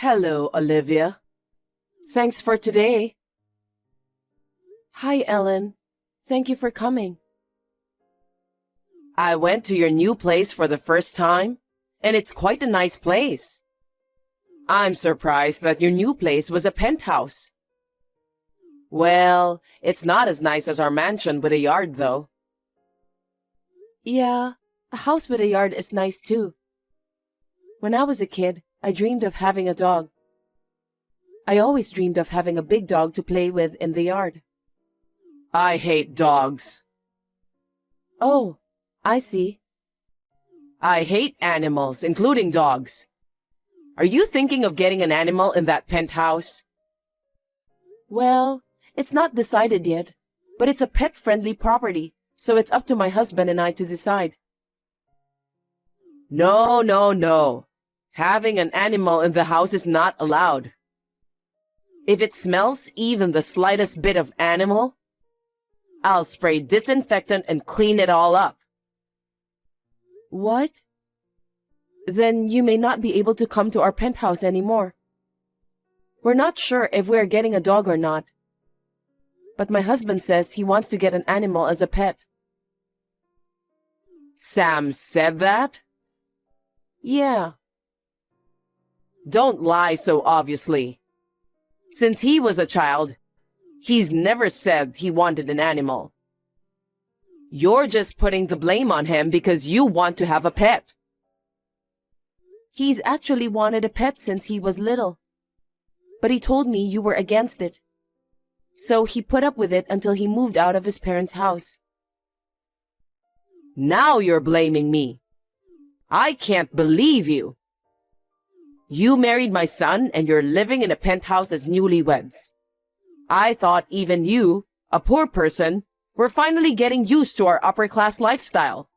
Hello, Olivia. Thanks for today. Hi, Ellen. Thank you for coming. I went to your new place for the first time, and it's quite a nice place. I'm surprised that your new place was a penthouse. Well, it's not as nice as our mansion with a yard, though. Yeah, a house with a yard is nice too. When I was a kid, I dreamed of having a dog. I always dreamed of having a big dog to play with in the yard. I hate dogs. Oh, I see. I hate animals, including dogs. Are you thinking of getting an animal in that penthouse? Well, it's not decided yet, but it's a pet-friendly property, so it's up to my husband and I to decide. No, no, no. Having an animal in the house is not allowed. If it smells even the slightest bit of animal, I'll spray disinfectant and clean it all up. What? Then you may not be able to come to our penthouse anymore. We're not sure if we're getting a dog or not. But my husband says he wants to get an animal as a pet. Sam said that? Yeah. Don't lie so obviously. Since he was a child, he's never said he wanted an animal. You're just putting the blame on him because you want to have a pet. He's actually wanted a pet since he was little. But he told me you were against it. So he put up with it until he moved out of his parents' house. Now you're blaming me. I can't believe you. You married my son and you're living in a penthouse as newlyweds. I thought even you, a poor person, were finally getting used to our upper-class lifestyle.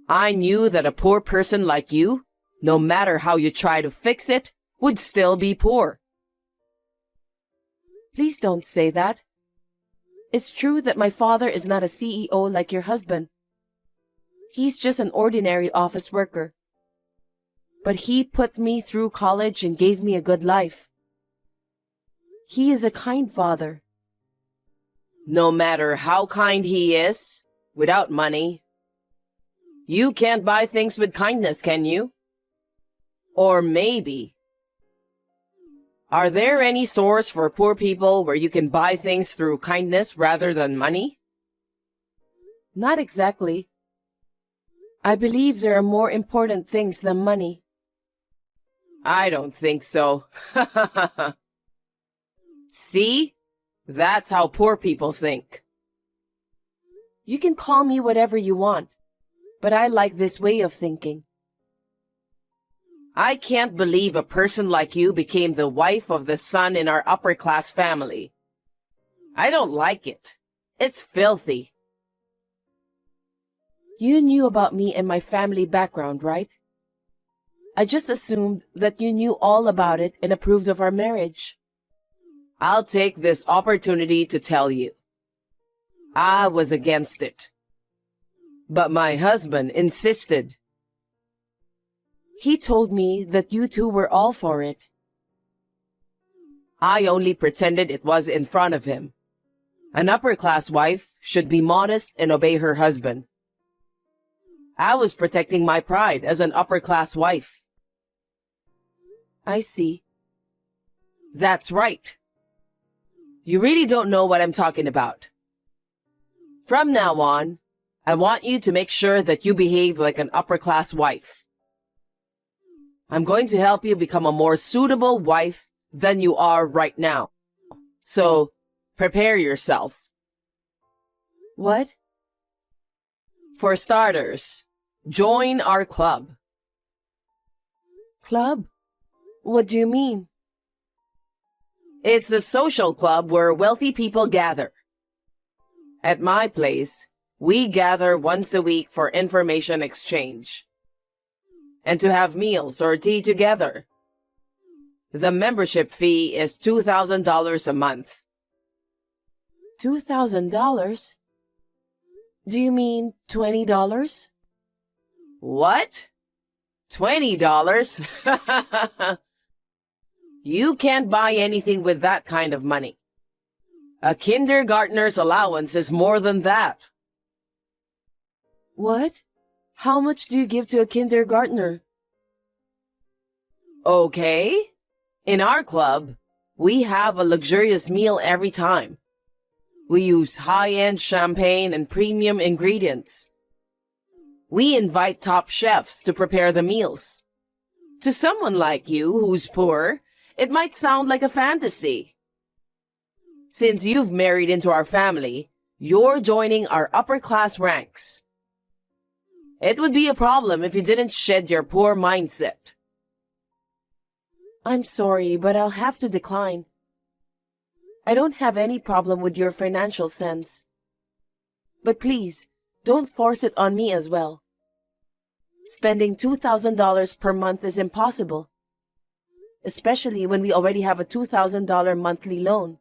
I knew that a poor person like you, no matter how you try to fix it, would still be poor. Please don't say that. It's true that my father is not a CEO like your husband. He's just an ordinary office worker. But he put me through college and gave me a good life. He is a kind father. No matter how kind he is, without money, you can't buy things with kindness, can you? Or maybe. Are there any stores for poor people where you can buy things through kindness rather than money? Not exactly. I believe there are more important things than money. I don't think so. See? That's how poor people think. You can call me whatever you want, but I like this way of thinking. I can't believe a person like you became the wife of the son in our upper-class family. I don't like it. It's filthy. You knew about me and my family background, right? I just assumed that you knew all about it and approved of our marriage. I'll take this opportunity to tell you. I was against it. But my husband insisted. He told me that you two were all for it. I only pretended it was in front of him. An upper-class wife should be modest and obey her husband. I was protecting my pride as an upper-class wife. I see. That's right. You really don't know what I'm talking about. From now on, I want you to make sure that you behave like an upper-class wife. I'm going to help you become a more suitable wife than you are right now. So, prepare yourself. What? For starters, join our club. Club? What do you mean? It's a social club where wealthy people gather. At my place, we gather once a week for information exchange and to have meals or tea together. The membership fee is $2,000 a month. $2,000? Do you mean $20? What? $20? You can't buy anything with that kind of money. A kindergartner's allowance is more than that. What? How much do you give to a kindergartner? Okay. In our club, we have a luxurious meal every time. We use high-end champagne and premium ingredients. We invite top chefs to prepare the meals. To someone like you who's poor, it might sound like a fantasy. Since you've married into our family, you're joining our upper-class ranks. It would be a problem if you didn't shed your poor mindset. I'm sorry, but I'll have to decline. I don't have any problem with your financial sense. But please, don't force it on me as well. Spending $2,000 per month is impossible, especially when we already have a $2,000 monthly loan.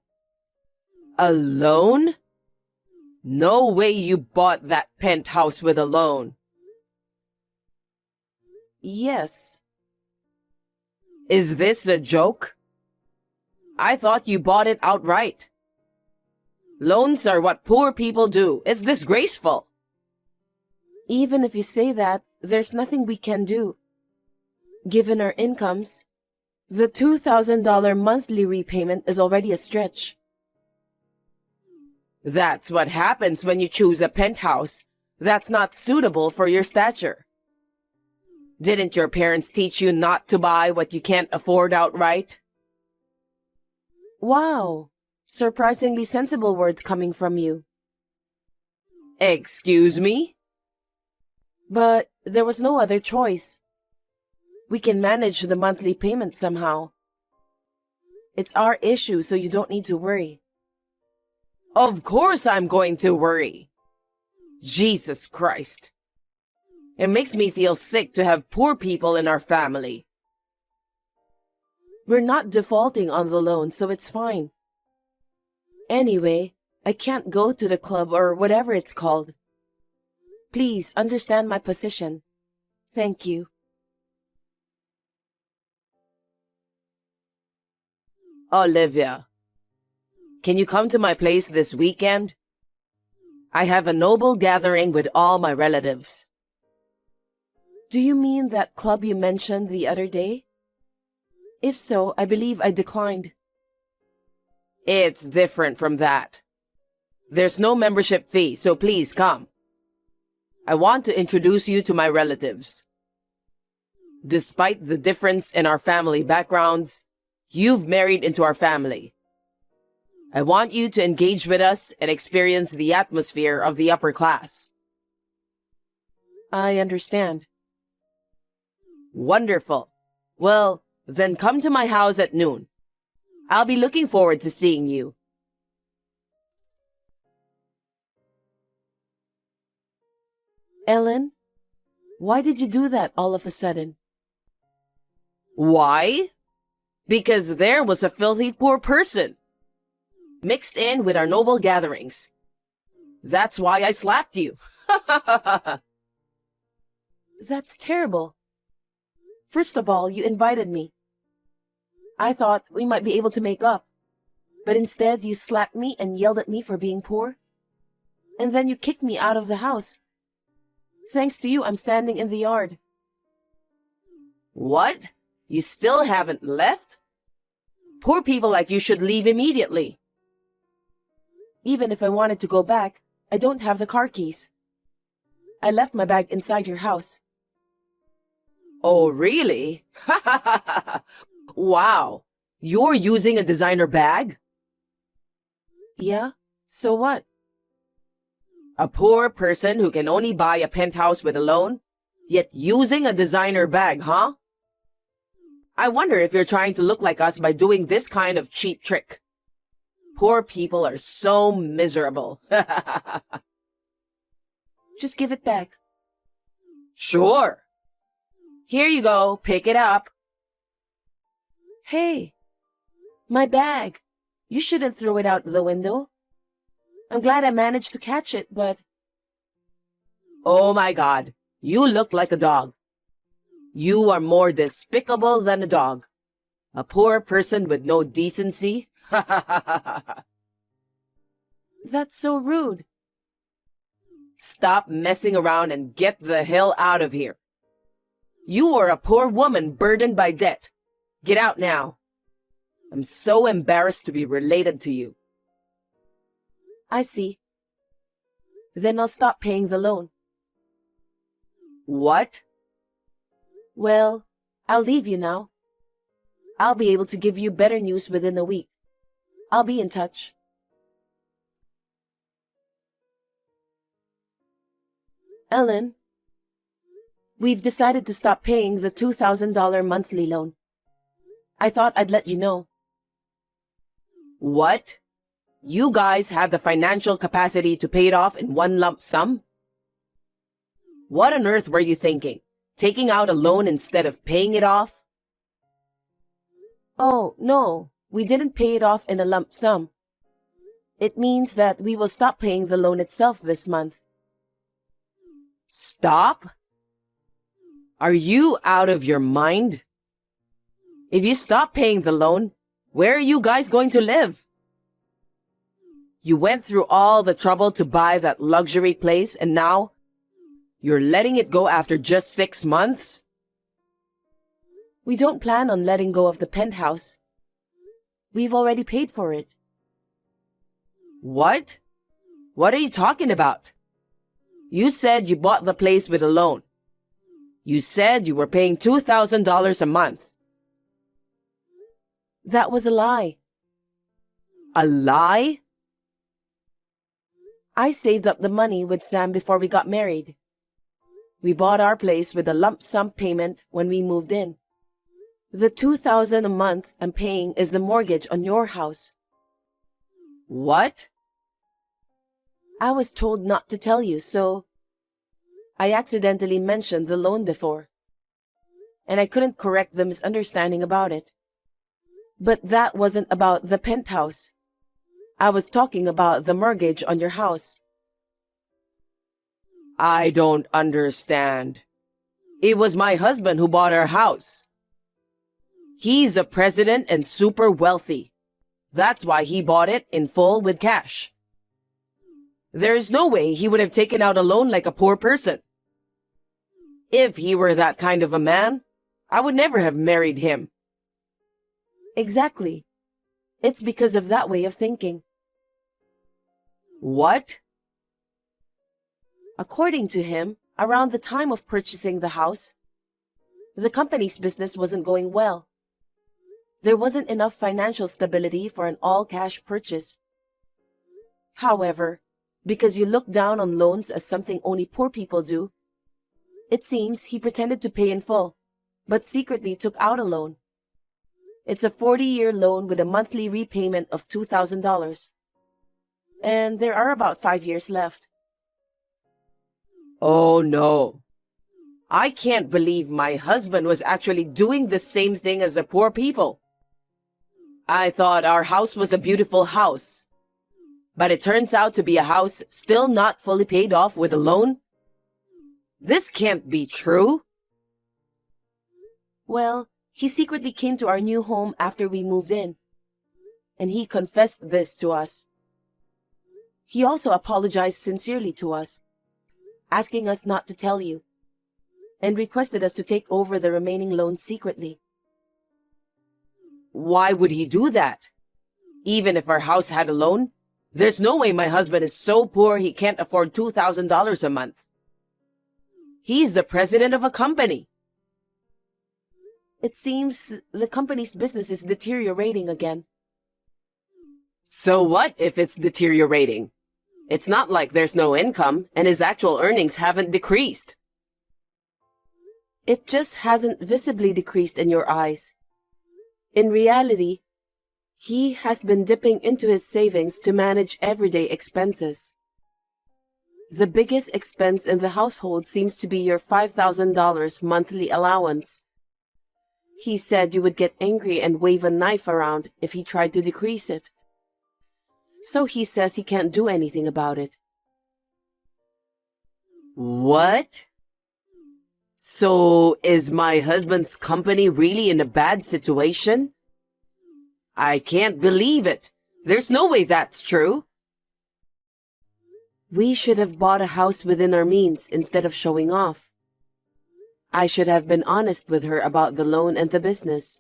A loan? No way you bought that penthouse with a loan. Yes. Is this a joke? I thought you bought it outright. Loans are what poor people do. It's disgraceful. Even if you say that, there's nothing we can do. Given our incomes, the $2,000 monthly repayment is already a stretch. That's what happens when you choose a penthouse that's not suitable for your stature. Didn't your parents teach you not to buy what you can't afford outright? Wow, surprisingly sensible words coming from you. Excuse me? But there was no other choice. We can manage the monthly payment somehow. It's our issue, so you don't need to worry. Of course I'm going to worry. Jesus Christ. It makes me feel sick to have poor people in our family. We're not defaulting on the loan, so it's fine. Anyway, I can't go to the club or whatever it's called. Please understand my position. Thank you. Olivia, can you come to my place this weekend? I have a noble gathering with all my relatives. Do you mean that club you mentioned the other day? If so, I believe I declined. It's different from that. There's no membership fee, so please come. I want to introduce you to my relatives. Despite the difference in our family backgrounds, you've married into our family. I want you to engage with us and experience the atmosphere of the upper class. I understand. Wonderful. Well, then come to my house at noon. I'll be looking forward to seeing you. Ellen, why did you do that all of a sudden? Why? Because there was a filthy poor person mixed in with our noble gatherings. That's why I slapped you. That's terrible. First of all, you invited me. I thought we might be able to make up, but instead you slapped me and yelled at me for being poor. And then you kicked me out of the house. Thanks to you, I'm standing in the yard. What? You still haven't left? Poor people like you should leave immediately. Even if I wanted to go back, I don't have the car keys. I left my bag inside your house. Oh, really? Wow. You're using a designer bag? Yeah, so what? A poor person who can only buy a penthouse with a loan, yet using a designer bag, huh? I wonder if you're trying to look like us by doing this kind of cheap trick. Poor people are so miserable. Just give it back. Sure. Here you go, pick it up. Hey, my bag. You shouldn't throw it out the window. I'm glad I managed to catch it, but... Oh my God, you look like a dog. You are more despicable than a dog. A poor person with no decency? That's so rude. Stop messing around and get the hell out of here. You are a poor woman burdened by debt. Get out now. I'm so embarrassed to be related to you. I see. Then I'll stop paying the loan. What? Well, I'll leave you now. I'll be able to give you better news within a week. I'll be in touch. Ellen, we've decided to stop paying the $2,000 monthly loan. I thought I'd let you know. What? You guys have the financial capacity to pay it off in one lump sum? What on earth were you thinking? Taking out a loan instead of paying it off? Oh, no, we didn't pay it off in a lump sum. It means that we will stop paying the loan itself this month. Stop? Are you out of your mind? If you stop paying the loan, where are you guys going to live? You went through all the trouble to buy that luxury place and now you're letting it go after just 6 months? We don't plan on letting go of the penthouse. We've already paid for it. What? What are you talking about? You said you bought the place with a loan. You said you were paying $2,000 a month. That was a lie. A lie? I saved up the money with Sam before we got married. We bought our place with a lump sum payment when we moved in. The $2,000 a month I'm paying is the mortgage on your house. What? I was told not to tell you, so I accidentally mentioned the loan before, and I couldn't correct the misunderstanding about it. But that wasn't about the penthouse. I was talking about the mortgage on your house. I don't understand. It was my husband who bought our house. He's a president and super wealthy. That's why he bought it in full with cash. There's no way he would have taken out a loan like a poor person. If he were that kind of a man, I would never have married him. Exactly. It's because of that way of thinking. What? According to him, around the time of purchasing the house, the company's business wasn't going well. There wasn't enough financial stability for an all-cash purchase. However, because you look down on loans as something only poor people do, it seems he pretended to pay in full, but secretly took out a loan. It's a 40-year loan with a monthly repayment of $2,000. And there are about 5 years left. Oh no. I can't believe my husband was actually doing the same thing as the poor people. I thought our house was a beautiful house. But it turns out to be a house still not fully paid off with a loan? This can't be true. Well, he secretly came to our new home after we moved in. And he confessed this to us. He also apologized sincerely to us, asking us not to tell you, and requested us to take over the remaining loan secretly. Why would he do that? Even if our house had a loan, there's no way my husband is so poor he can't afford $2,000 a month. He's the president of a company. It seems the company's business is deteriorating again. So what if it's deteriorating? It's not like there's no income and his actual earnings haven't decreased. It just hasn't visibly decreased in your eyes. In reality, he has been dipping into his savings to manage everyday expenses. The biggest expense in the household seems to be your $5,000 monthly allowance. He said you would get angry and wave a knife around if he tried to decrease it. So he says he can't do anything about it. What? So is my husband's company really in a bad situation? I can't believe it. There's no way that's true. We should have bought a house within our means instead of showing off. I should have been honest with her about the loan and the business.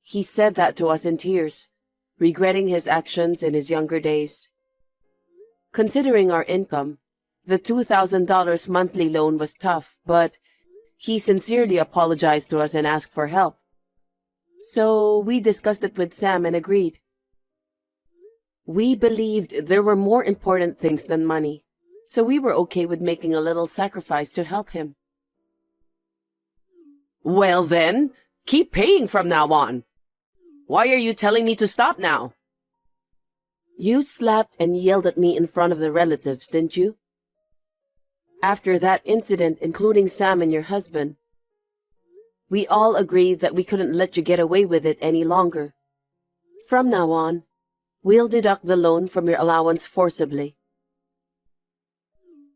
He said that to us in tears, regretting his actions in his younger days. Considering our income, the $2,000 monthly loan was tough, but he sincerely apologized to us and asked for help. So we discussed it with Sam and agreed. We believed there were more important things than money, so we were okay with making a little sacrifice to help him. Well then, keep paying from now on. Why are you telling me to stop now? You slapped and yelled at me in front of the relatives, didn't you? After that incident, including Sam and your husband, we all agreed that we couldn't let you get away with it any longer. From now on, we'll deduct the loan from your allowance forcibly.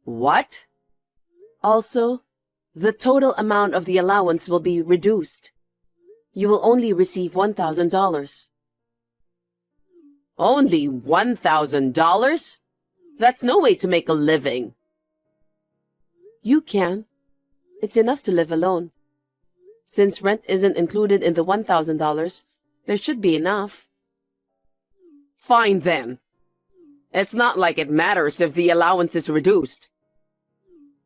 What? Also, the total amount of the allowance will be reduced. You will only receive $1,000. Only $1,000? That's no way to make a living. You can. It's enough to live alone. Since rent isn't included in the $1,000, there should be enough. Fine then. It's not like it matters if the allowance is reduced.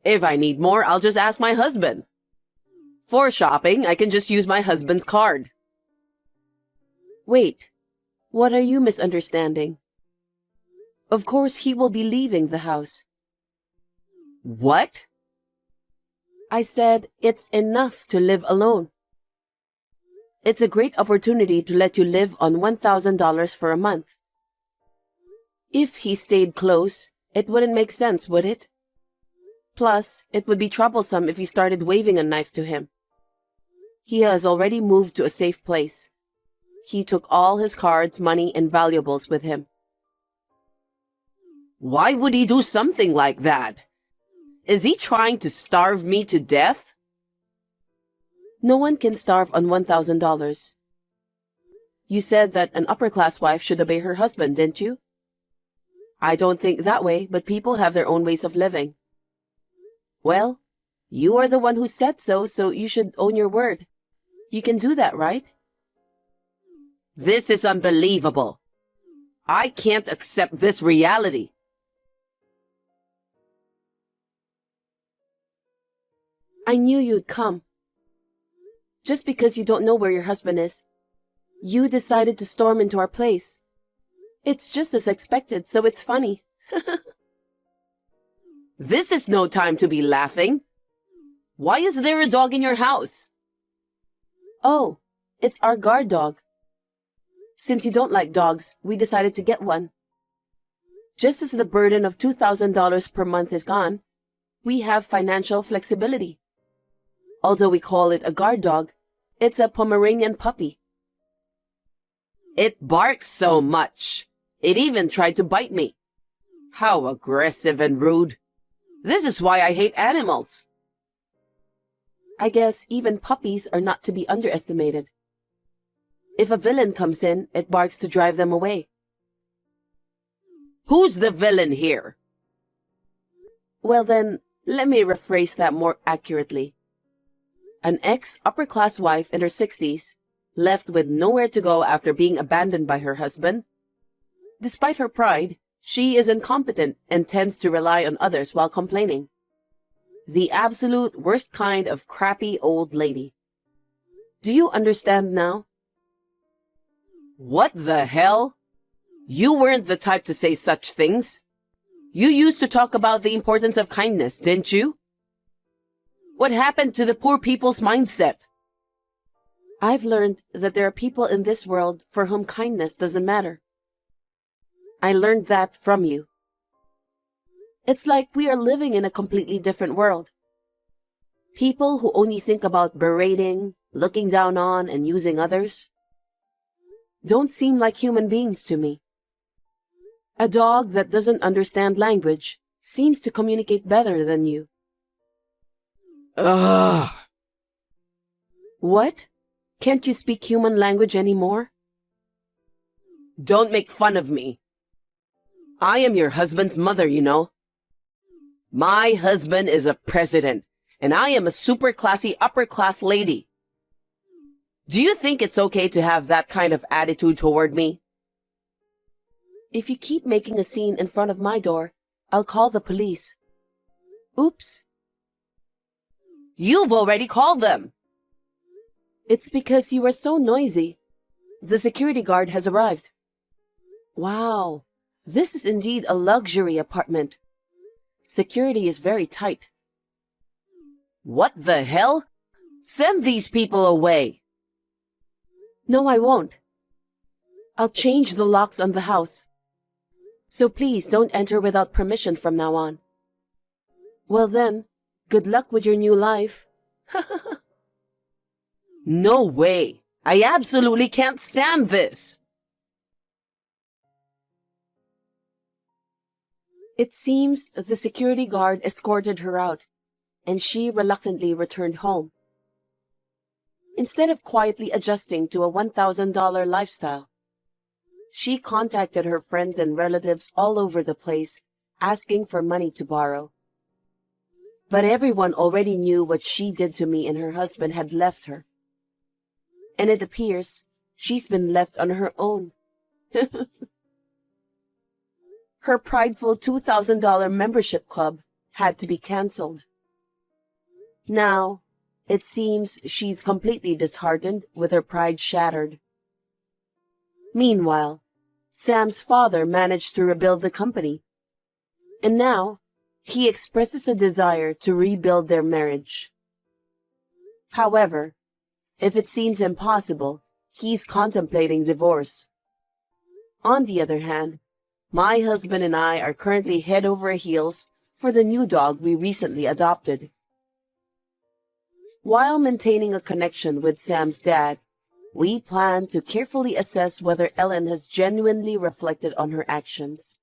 If I need more, I'll just ask my husband. For shopping, I can just use my husband's card. Wait, what are you misunderstanding? Of course he will be leaving the house. What? I said it's enough to live alone. It's a great opportunity to let you live on $1,000 for a month. If he stayed close, it wouldn't make sense, would it? Plus, it would be troublesome if you started waving a knife to him. He has already moved to a safe place. He took all his cards, money, and valuables with him. Why would he do something like that? Is he trying to starve me to death? No one can starve on $1,000. You said that an upper-class wife should obey her husband, didn't you? I don't think that way, but people have their own ways of living. Well, you are the one who said so, so you should own your word. You can do that, right? This is unbelievable. I can't accept this reality. I knew you'd come. Just because you don't know where your husband is, you decided to storm into our place. It's just as expected, so it's funny. This is no time to be laughing. Why is there a dog in your house? Oh, it's our guard dog. Since you don't like dogs, we decided to get one. Just as the burden of $2,000 per month is gone, we have financial flexibility. Although we call it a guard dog, it's a Pomeranian puppy. It barks so much. It even tried to bite me. How aggressive and rude. This is why I hate animals. I guess even puppies are not to be underestimated. If a villain comes in, it barks to drive them away. Who's the villain here? Well then, let me rephrase that more accurately. An ex-upper-class wife in her 60s, left with nowhere to go after being abandoned by her husband. Despite her pride, she is incompetent and tends to rely on others while complaining. The absolute worst kind of crappy old lady. Do you understand now? What the hell? You weren't the type to say such things. You used to talk about the importance of kindness, didn't you? What happened to the poor people's mindset? I've learned that there are people in this world for whom kindness doesn't matter. I learned that from you. It's like we are living in a completely different world. People who only think about berating, looking down on, and using others don't seem like human beings to me. A dog that doesn't understand language seems to communicate better than you. Ugh. What? Can't you speak human language anymore? Don't make fun of me. I am your husband's mother, you know. My husband is a president, and I am a super classy upper class lady. Do you think it's okay to have that kind of attitude toward me? If you keep making a scene in front of my door, I'll call the police. Oops. You've already called them. It's because you are so noisy. The security guard has arrived. Wow, this is indeed a luxury apartment. Security is very tight. What the hell? Send these people away. No, I won't. I'll change the locks on the house. So please don't enter without permission from now on. Well then, good luck with your new life. No way. I absolutely can't stand this. It seems the security guard escorted her out, and she reluctantly returned home. Instead of quietly adjusting to a $1,000 lifestyle, she contacted her friends and relatives all over the place, asking for money to borrow. But everyone already knew what she did to me and her husband had left her. And it appears she's been left on her own. Her prideful $2,000 membership club had to be cancelled. Now, it seems she's completely disheartened with her pride shattered. Meanwhile, Sam's father managed to rebuild the company, and now he expresses a desire to rebuild their marriage. However, if it seems impossible, he's contemplating divorce. On the other hand, my husband and I are currently head over heels for the new dog we recently adopted. While maintaining a connection with Sam's dad, we plan to carefully assess whether Ellen has genuinely reflected on her actions.